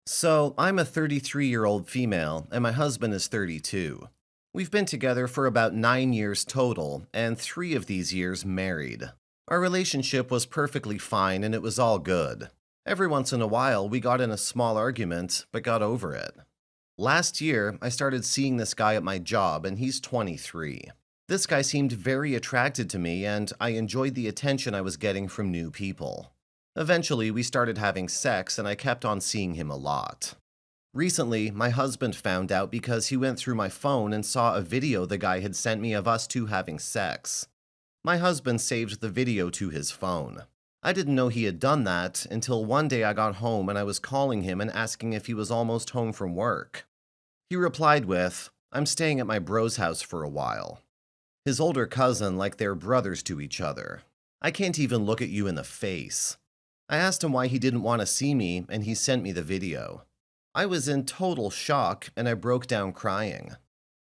So, I'm a 33-year-old female, and my husband is 32. We've been together for about 9 years total, and 3 of these years married. Our relationship was perfectly fine, and it was all good. Every once in a while, we got in a small argument, but got over it. Last year, I started seeing this guy at my job, and he's 23. This guy seemed very attracted to me, and I enjoyed the attention I was getting from new people. Eventually, we started having sex, and I kept on seeing him a lot. Recently, my husband found out because he went through my phone and saw a video the guy had sent me of us two having sex. My husband saved the video to his phone. I didn't know he had done that until one day I got home and I was calling him and asking if he was almost home from work. He replied with, "I'm staying at my bro's house for a while." His older cousin like they're brothers to each other. I can't even look at you in the face. I asked him why he didn't want to see me, and he sent me the video. I was in total shock, and I broke down crying.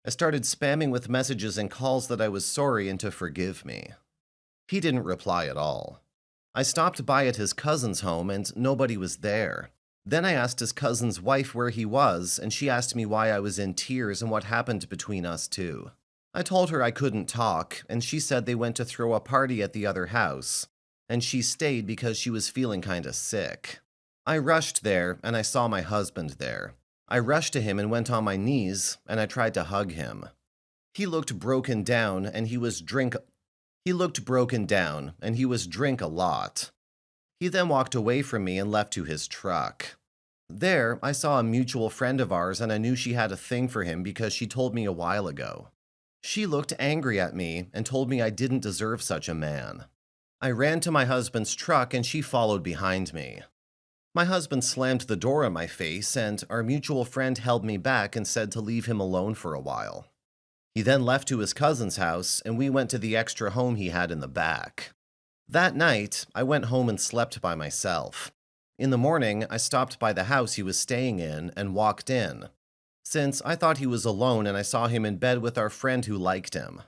I started spamming with messages and calls that I was sorry and to forgive me. He didn't reply at all. I stopped by at his cousin's home, and nobody was there. Then I asked his cousin's wife where he was, and she asked me why I was in tears and what happened between us two. I told her I couldn't talk, and she said they went to throw a party at the other house, and she stayed because she was feeling kinda sick. I rushed there, and I saw my husband there. I rushed to him and went on my knees, and I tried to hug him. He looked broken down, and he was drink a lot. He then walked away from me and left to his truck. There, I saw a mutual friend of ours, and I knew she had a thing for him because she told me a while ago. She looked angry at me and told me I didn't deserve such a man. I ran to my husband's truck and she followed behind me. My husband slammed the door in my face, and our mutual friend held me back and said to leave him alone for a while. He then left to his cousin's house, and we went to the extra home he had in the back. That night, I went home and slept by myself. In the morning, I stopped by the house he was staying in and walked in, since I thought he was alone and I saw him in bed with our friend who liked him.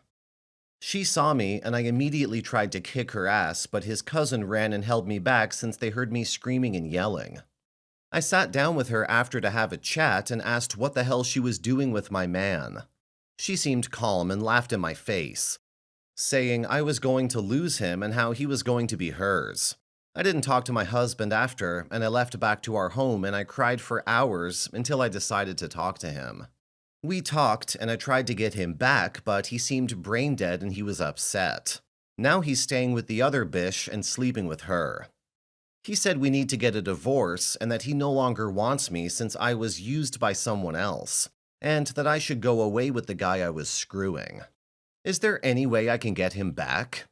She saw me, and I immediately tried to kick her ass, but his cousin ran and held me back since they heard me screaming and yelling. I sat down with her after to have a chat and asked what the hell she was doing with my man. She seemed calm and laughed in my face, saying I was going to lose him and how he was going to be hers. I didn't talk to my husband after, and I left back to our home and I cried for hours until I decided to talk to him. We talked, and I tried to get him back, but he seemed brain dead and he was upset. Now he's staying with the other bish and sleeping with her. He said we need to get a divorce and that he no longer wants me since I was used by someone else, and that I should go away with the guy I was screwing. Is there any way I can get him back?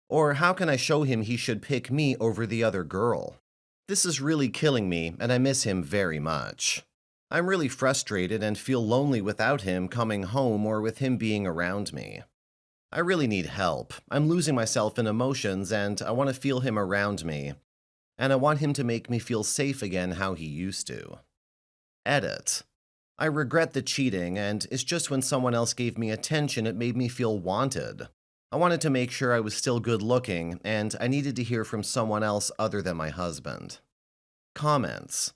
Or how can I show him he should pick me over the other girl? This is really killing me, and I miss him very much. I'm really frustrated and feel lonely without him coming home or with him being around me. I really need help. I'm losing myself in emotions and I want to feel him around me. And I want him to make me feel safe again how he used to. Edit. I regret the cheating, and it's just when someone else gave me attention it made me feel wanted. I wanted to make sure I was still good looking, and I needed to hear from someone else other than my husband. Comments.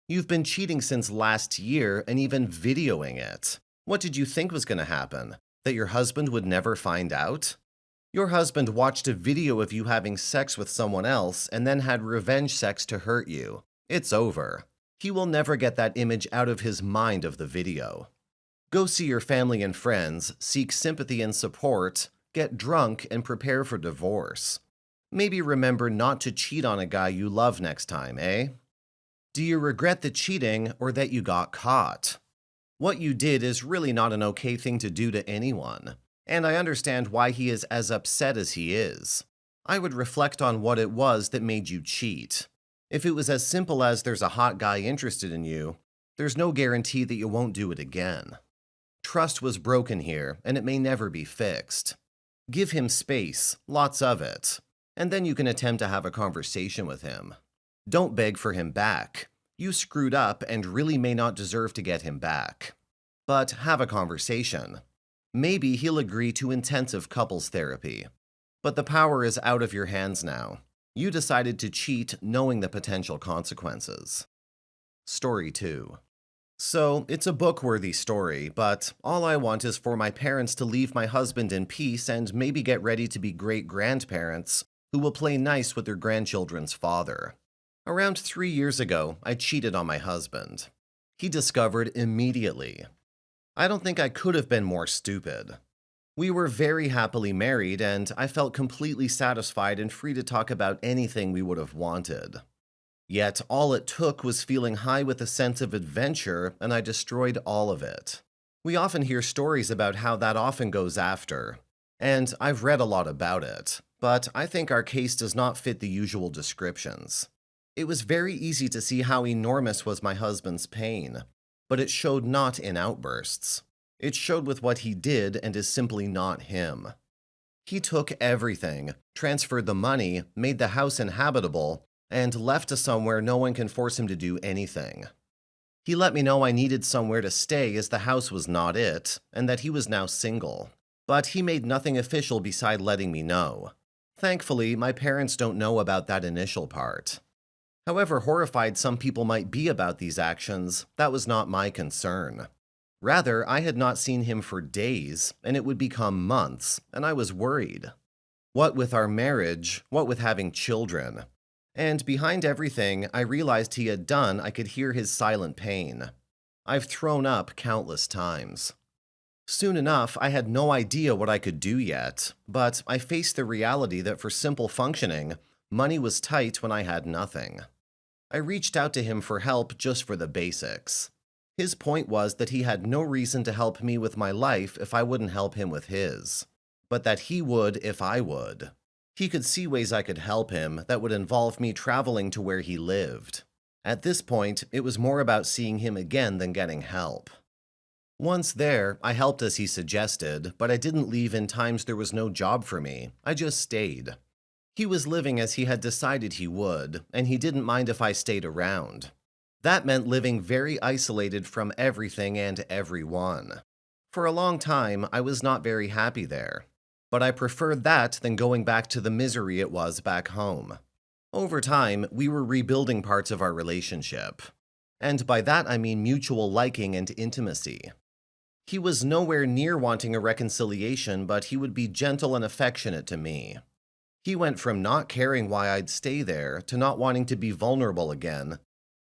You've been cheating since last year and even videoing it. What did you think was going to happen? That your husband would never find out? Your husband watched a video of you having sex with someone else and then had revenge sex to hurt you. It's over. He will never get that image out of his mind of the video. Go see your family and friends, seek sympathy and support, get drunk, and prepare for divorce. Maybe remember not to cheat on a guy you love next time, eh? Do you regret the cheating or that you got caught? What you did is really not an okay thing to do to anyone, and I understand why he is as upset as he is. I would reflect on what it was that made you cheat. If it was as simple as there's a hot guy interested in you, there's no guarantee that you won't do it again. Trust was broken here, and it may never be fixed. Give him space, lots of it, and then you can attempt to have a conversation with him. Don't beg for him back. You screwed up and really may not deserve to get him back. But have a conversation. Maybe he'll agree to intensive couples therapy. But the power is out of your hands now. You decided to cheat knowing the potential consequences. Story 2. So, it's a book-worthy story, but all I want is for my parents to leave my husband in peace and maybe get ready to be great-grandparents who will play nice with their grandchildren's father. Around 3 years ago, I cheated on my husband. He discovered immediately. I don't think I could have been more stupid. We were very happily married, and I felt completely satisfied and free to talk about anything we would have wanted. Yet all it took was feeling high with a sense of adventure, and I destroyed all of it. We often hear stories about how that often goes after, and I've read a lot about it, but I think our case does not fit the usual descriptions. It was very easy to see how enormous was my husband's pain, but it showed not in outbursts. It showed with what he did and is simply not him. He took everything, transferred the money, made the house inhabitable, and left us somewhere no one can force him to do anything. He let me know I needed somewhere to stay as the house was not it, and that he was now single. But he made nothing official beside letting me know. Thankfully, my parents don't know about that initial part. However horrified some people might be about these actions, that was not my concern. Rather, I had not seen him for days, and it would become months, and I was worried. What with our marriage, what with having children? And behind everything I realized he had done, I could hear his silent pain. I've thrown up countless times. Soon enough, I had no idea what I could do yet, but I faced the reality that for simple functioning, money was tight when I had nothing. I reached out to him for help just for the basics. His point was that he had no reason to help me with my life if I wouldn't help him with his, but that he would if I would. He could see ways I could help him that would involve me traveling to where he lived. At this point, it was more about seeing him again than getting help. Once there, I helped as he suggested, but I didn't leave in times there was no job for me. I just stayed. He was living as he had decided he would, and he didn't mind if I stayed around. That meant living very isolated from everything and everyone. For a long time, I was not very happy there, but I preferred that than going back to the misery it was back home. Over time, we were rebuilding parts of our relationship, and by that I mean mutual liking and intimacy. He was nowhere near wanting a reconciliation, but he would be gentle and affectionate to me. He went from not caring why I'd stay there to not wanting to be vulnerable again,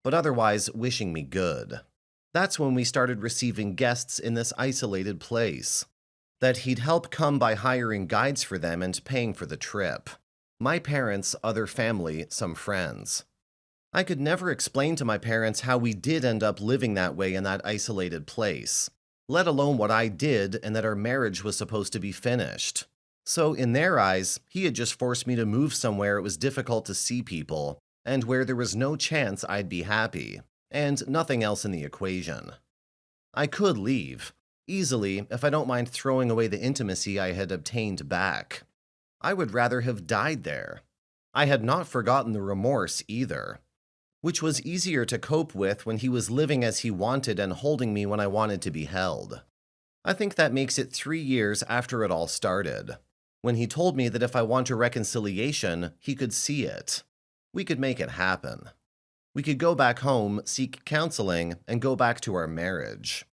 but otherwise wishing me good. That's when we started receiving guests in this isolated place. That he'd help come by hiring guides for them and paying for the trip. My parents, other family, some friends. I could never explain to my parents how we did end up living that way in that isolated place, let alone what I did and that our marriage was supposed to be finished. So in their eyes, he had just forced me to move somewhere it was difficult to see people, and where there was no chance I'd be happy, and nothing else in the equation. I could leave, easily, if I don't mind throwing away the intimacy I had obtained back. I would rather have died there. I had not forgotten the remorse either, which was easier to cope with when he was living as he wanted and holding me when I wanted to be held. I think that makes it 3 years after it all started, when he told me that if I want a reconciliation, he could see it. We could make it happen. We could go back home, seek counseling, and go back to our marriage.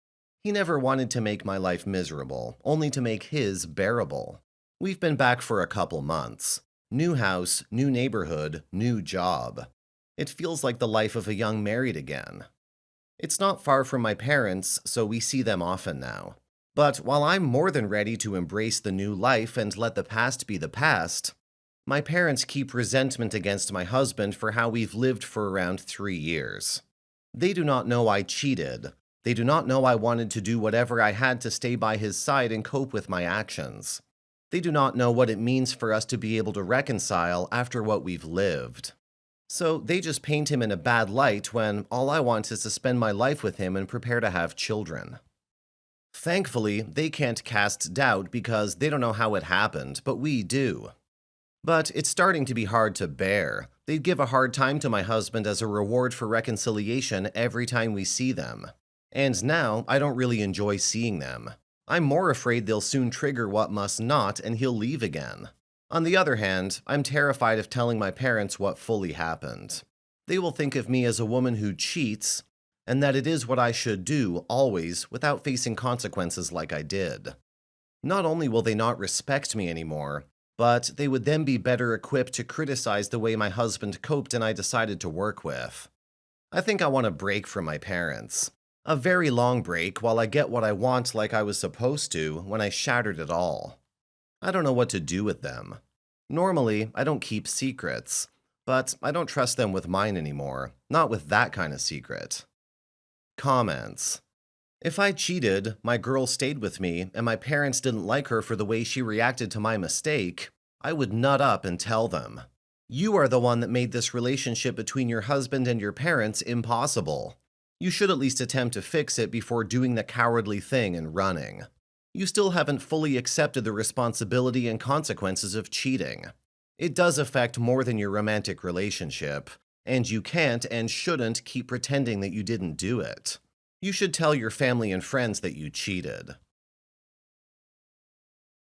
He never wanted to make my life miserable, only to make his bearable. We've been back for a couple months. New house, new neighborhood, new job. It feels like the life of a young married again. It's not far from my parents, so we see them often now. But while I'm more than ready to embrace the new life and let the past be the past, my parents keep resentment against my husband for how we've lived for around 3 years. They do not know I cheated. They do not know I wanted to do whatever I had to stay by his side and cope with my actions. They do not know what it means for us to be able to reconcile after what we've lived. So they just paint him in a bad light when all I want is to spend my life with him and prepare to have children. Thankfully, they can't cast doubt because they don't know how it happened, but we do. But it's starting to be hard to bear. They'd give a hard time to my husband as a reward for reconciliation every time we see them. And now, I don't really enjoy seeing them. I'm more afraid they'll soon trigger what must not and he'll leave again. On the other hand, I'm terrified of telling my parents what fully happened. They will think of me as a woman who cheats, and that it is what I should do always without facing consequences like I did. Not only will they not respect me anymore, but they would then be better equipped to criticize the way my husband coped and I decided to work with. I think I want a break from my parents. A very long break while I get what I want like I was supposed to when I shattered it all. I don't know what to do with them. Normally, I don't keep secrets, but I don't trust them with mine anymore, not with that kind of secret. Comments. If I cheated, my girl stayed with me, and my parents didn't like her for the way she reacted to my mistake, I would nut up and tell them. You are the one that made this relationship between your husband and your parents impossible. You should at least attempt to fix it before doing the cowardly thing and running. You still haven't fully accepted the responsibility and consequences of cheating. It does affect more than your romantic relationship, and you can't and shouldn't keep pretending that you didn't do it. You should tell your family and friends that you cheated.